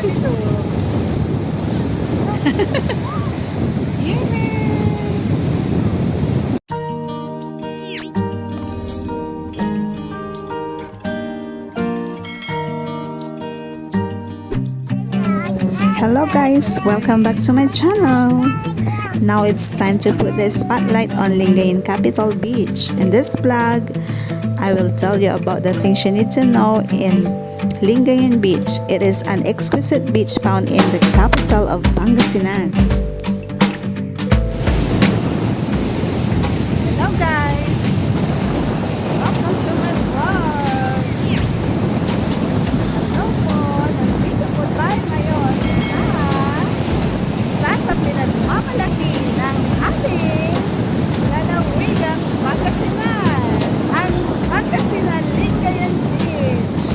dito. Hello guys, welcome back to my channel. Now it's time to put the spotlight on Lingayen Capitol Beach. In this vlog, I will tell you about the things you need to know in Lingayen Beach. It is an exquisite beach found in the capital of Pangasinan. Hello guys! Welcome to my vlog! Hello po! Nandito po tayo ngayon sa pinagmamalaki ng ating lalawigang Pangasinan, ang Pangasinan Lingayen Beach.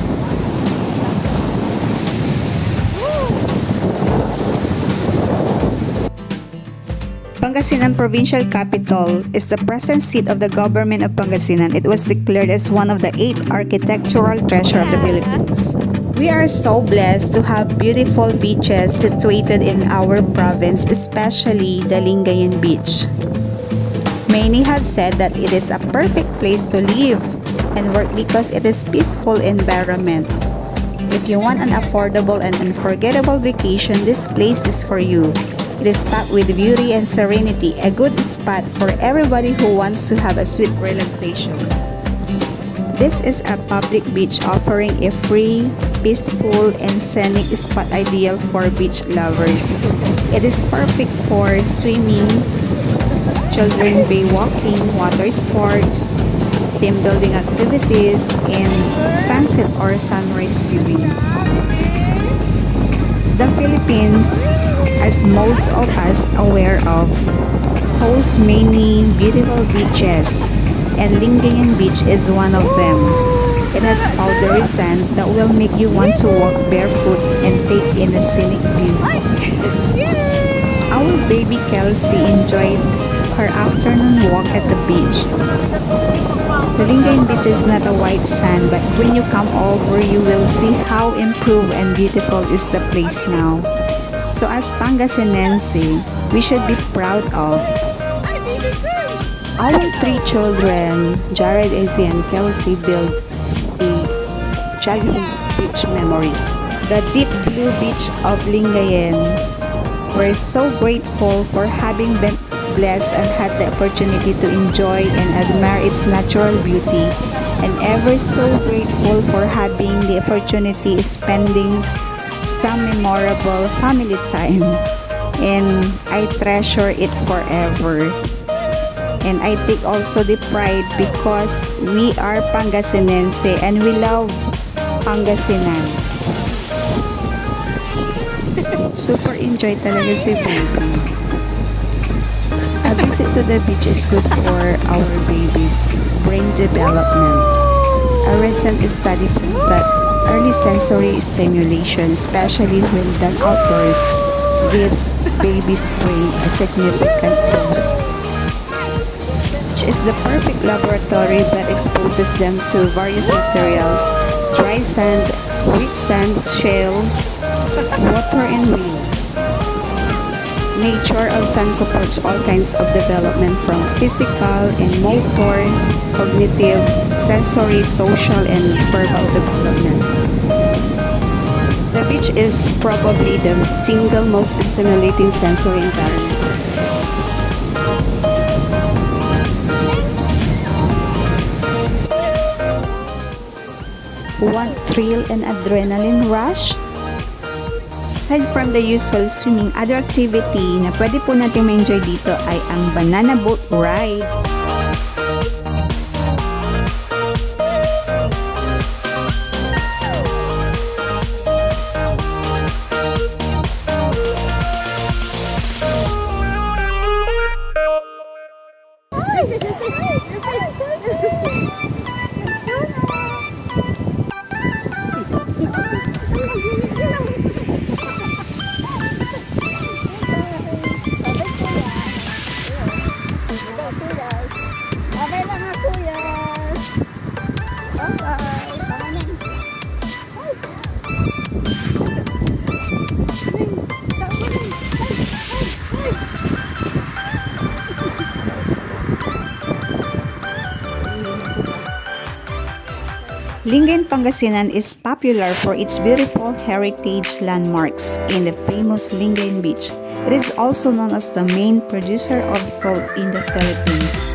Pangasinan Provincial Capital is the present seat of the government of Pangasinan. It was declared as one of the 8 architectural treasures of the Philippines. We are so blessed to have beautiful beaches situated in our province, especially the Lingayen Beach. Many have said that it is a perfect place to live and work because it is peaceful environment. If you want an affordable and unforgettable vacation, this place is for you. It is packed with beauty and serenity, a good spot for everybody who wants to have a sweet relaxation. This is a public beach offering a free, peaceful, and scenic spot ideal for beach lovers. It is perfect for swimming, children bay walking, water sports, team building activities, and sunset or sunrise viewing. The Philippines, as most of us aware of, hosts many beautiful beaches, and Lingayen Beach is one of them. It has powdery sand that will make you want to walk barefoot and take in a scenic view. Our baby Kelsey enjoyed her afternoon walk at the beach. The Lingayen Beach is not a white sand, but when you come over, you will see how improved and beautiful is the place now. So as Pangasinense, we should be proud of our 3 children. Jared, Izzy, and Kelsey build the childhood beach memories. The deep blue beach of Lingayen. We're so grateful for having been blessed and had the opportunity to enjoy and admire its natural beauty, and ever so grateful for having the opportunity spending some memorable family time, and I treasure it forever. And I take also the pride because we are Pangasinense and we love Pangasinan. Super enjoy talaga si baby. A visit to the beach is good for our babies' brain development. A recent study found that early sensory stimulation, especially when done outdoors, gives babies' brain a significant boost. Which is the perfect laboratory that exposes them to various materials: dry sand, wet sand, shells, water, and wind. Nature of sand supports all kinds of development from physical and motor, cognitive, sensory, social, and verbal development. The beach is probably the single most stimulating sensory environment. Want thrill and adrenaline rush? Aside from the usual swimming, other activity na pwede po natin ma-enjoy dito ay ang banana boat ride. Lingayen, Pangasinan is popular for its beautiful heritage landmarks in the famous Lingayen Beach. It is also known as the main producer of salt in the Philippines.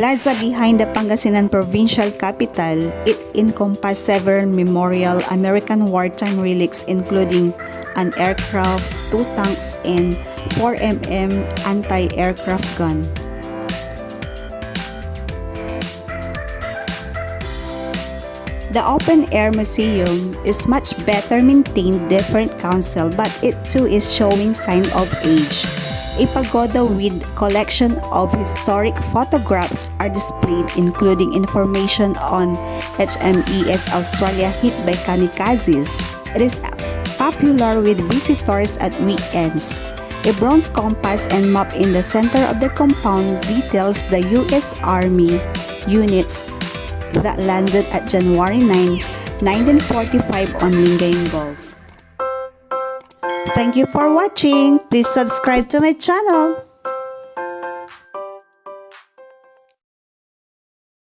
Plaza behind the Pangasinan provincial capital, it encompasses several memorial American wartime relics including an aircraft, 2 tanks, and 4mm anti-aircraft gun. The open-air museum is much better maintained, different council, but it too is showing sign of age. A pagoda with collection of historic photographs are displayed, including information on HMES Australia hit by kamikazes. It is popular with visitors at weekends. A bronze compass and map in the center of the compound details the U.S. Army units that landed at January 9, 1945 on Lingayen Gulf. Thank you for watching. Please subscribe to my channel.